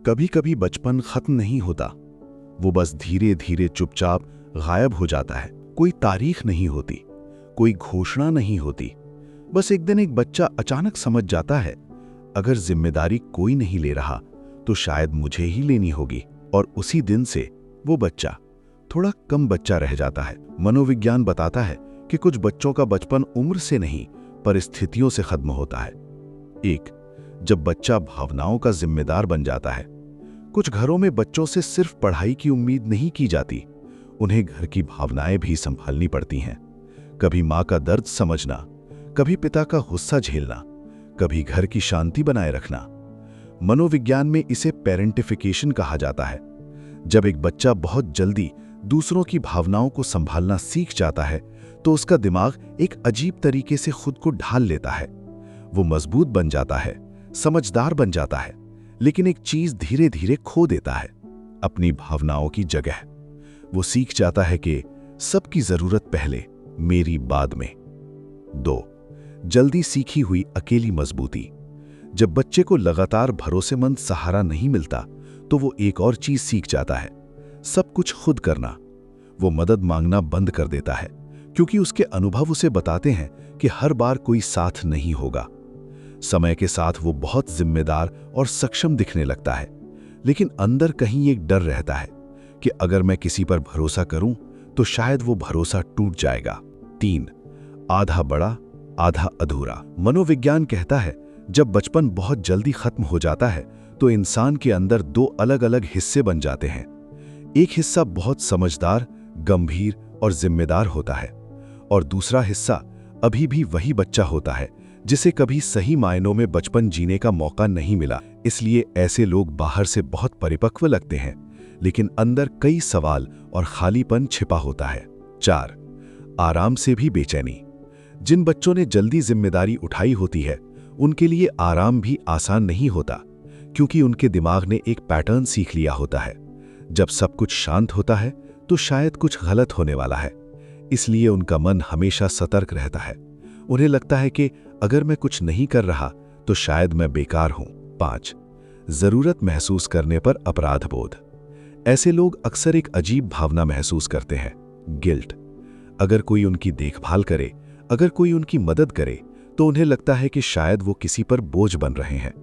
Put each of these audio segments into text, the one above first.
कभी कभी बचपन खत्म नहीं होता, वो बस धीरे धीरे चुपचाप गायब हो जाता है। कोई तारीख नहीं होती, कोई घोषणा नहीं होती। बस एक दिन एक बच्चा अचानक समझ जाता है, अगर जिम्मेदारी कोई नहीं ले रहा तो शायद मुझे ही लेनी होगी। और उसी दिन से वो बच्चा थोड़ा कम बच्चा रह जाता है। मनोविज्ञान बताता है कि कुछ बच्चों का बचपन उम्र से नहीं, परिस्थितियों से खत्म होता है। एक, जब बच्चा भावनाओं का जिम्मेदार बन जाता है। कुछ घरों में बच्चों से सिर्फ पढ़ाई की उम्मीद नहीं की जाती, उन्हें घर की भावनाएं भी संभालनी पड़ती हैं। कभी माँ का दर्द समझना, कभी पिता का गुस्सा झेलना, कभी घर की शांति बनाए रखना। मनोविज्ञान में इसे पेरेंटिफिकेशन कहा जाता है। जब एक बच्चा बहुत जल्दी दूसरों की भावनाओं को संभालना सीख जाता है तो उसका दिमाग एक अजीब तरीके से खुद को ढाल लेता है। वो मजबूत बन जाता है, समझदार बन जाता है, लेकिन एक चीज धीरे धीरे खो देता है, अपनी भावनाओं की जगह। वो सीख जाता है कि सबकी जरूरत पहले, मेरी बाद में। 2, जल्दी सीखी हुई अकेली मजबूती। जब बच्चे को लगातार भरोसेमंद सहारा नहीं मिलता तो वो एक और चीज सीख जाता है, सब कुछ खुद करना। वो मदद मांगना बंद कर देता है क्योंकि उसके अनुभव उसे बताते हैं कि हर बार कोई साथ नहीं होगा। समय के साथ वो बहुत जिम्मेदार और सक्षम दिखने लगता है, लेकिन अंदर कहीं एक डर रहता है कि अगर मैं किसी पर भरोसा करूं तो शायद वो भरोसा टूट जाएगा। 3, आधा बड़ा आधा अधूरा। मनोविज्ञान कहता है जब बचपन बहुत जल्दी खत्म हो जाता है तो इंसान के अंदर 2 अलग अलग हिस्से बन जाते हैं। एक हिस्सा बहुत समझदार, गंभीर और जिम्मेदार होता है, और दूसरा हिस्सा अभी भी वही बच्चा होता है जिसे कभी सही मायनों में बचपन जीने का मौका नहीं मिला। इसलिए ऐसे लोग बाहर से बहुत परिपक्व लगते हैं, लेकिन अंदर कई सवाल और खालीपन छिपा होता है। 4, आराम से भी बेचैनी। जिन बच्चों ने जल्दी जिम्मेदारी उठाई होती है उनके लिए आराम भी आसान नहीं होता, क्योंकि उनके दिमाग ने एक पैटर्न सीख लिया होता है। जब सब कुछ शांत होता है तो शायद कुछ गलत होने वाला है, इसलिए उनका मन हमेशा सतर्क रहता है। उन्हें लगता है कि अगर मैं कुछ नहीं कर रहा तो शायद मैं बेकार हूं। 5, जरूरत महसूस करने पर अपराध बोध। ऐसे लोग अक्सर एक अजीब भावना महसूस करते हैं, गिल्ट। अगर कोई उनकी देखभाल करे, अगर कोई उनकी मदद करे तो उन्हें लगता है कि शायद वो किसी पर बोझ बन रहे हैं,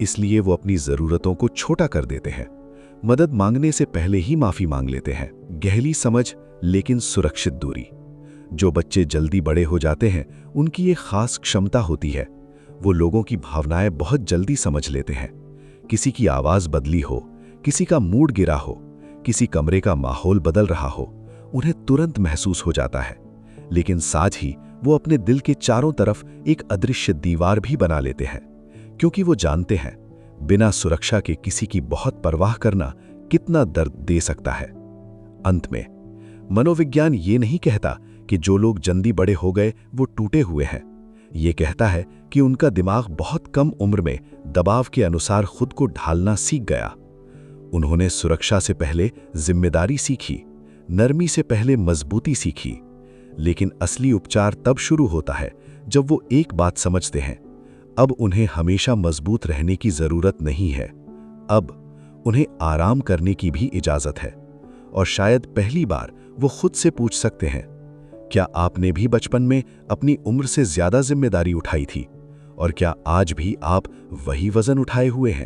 इसलिए वो अपनी जरूरतों को छोटा कर देते हैं। मदद मांगने से पहले ही माफी मांग लेते हैं। गहरी समझ लेकिन सुरक्षित दूरी। जो बच्चे जल्दी बड़े हो जाते हैं उनकी एक खास क्षमता होती है, वो लोगों की भावनाएं बहुत जल्दी समझ लेते हैं। किसी की आवाज बदली हो, किसी का मूड गिरा हो, किसी कमरे का माहौल बदल रहा हो, उन्हें तुरंत महसूस हो जाता है। लेकिन साथ ही वो अपने दिल के चारों तरफ एक अदृश्य दीवार भी बना लेते हैं, क्योंकि वो जानते हैं बिना सुरक्षा के किसी की बहुत परवाह करना कितना दर्द दे सकता है। अंत में मनोविज्ञान ये नहीं कहता कि जो लोग जल्दी बड़े हो गए वो टूटे हुए हैं। ये कहता है कि उनका दिमाग बहुत कम उम्र में दबाव के अनुसार खुद को ढालना सीख गया। उन्होंने सुरक्षा से पहले जिम्मेदारी सीखी, नरमी से पहले मजबूती सीखी। लेकिन असली उपचार तब शुरू होता है जब वो एक बात समझते हैं, अब उन्हें हमेशा मजबूत रहने की जरूरत नहीं है, अब उन्हें आराम करने की भी इजाजत है। और शायद पहली बार वो खुद से पूछ सकते हैं, क्या आपने भी बचपन में अपनी उम्र से ज्यादा जिम्मेदारी उठाई थी? और क्या आज भी आप वही वजन उठाए हुए हैं?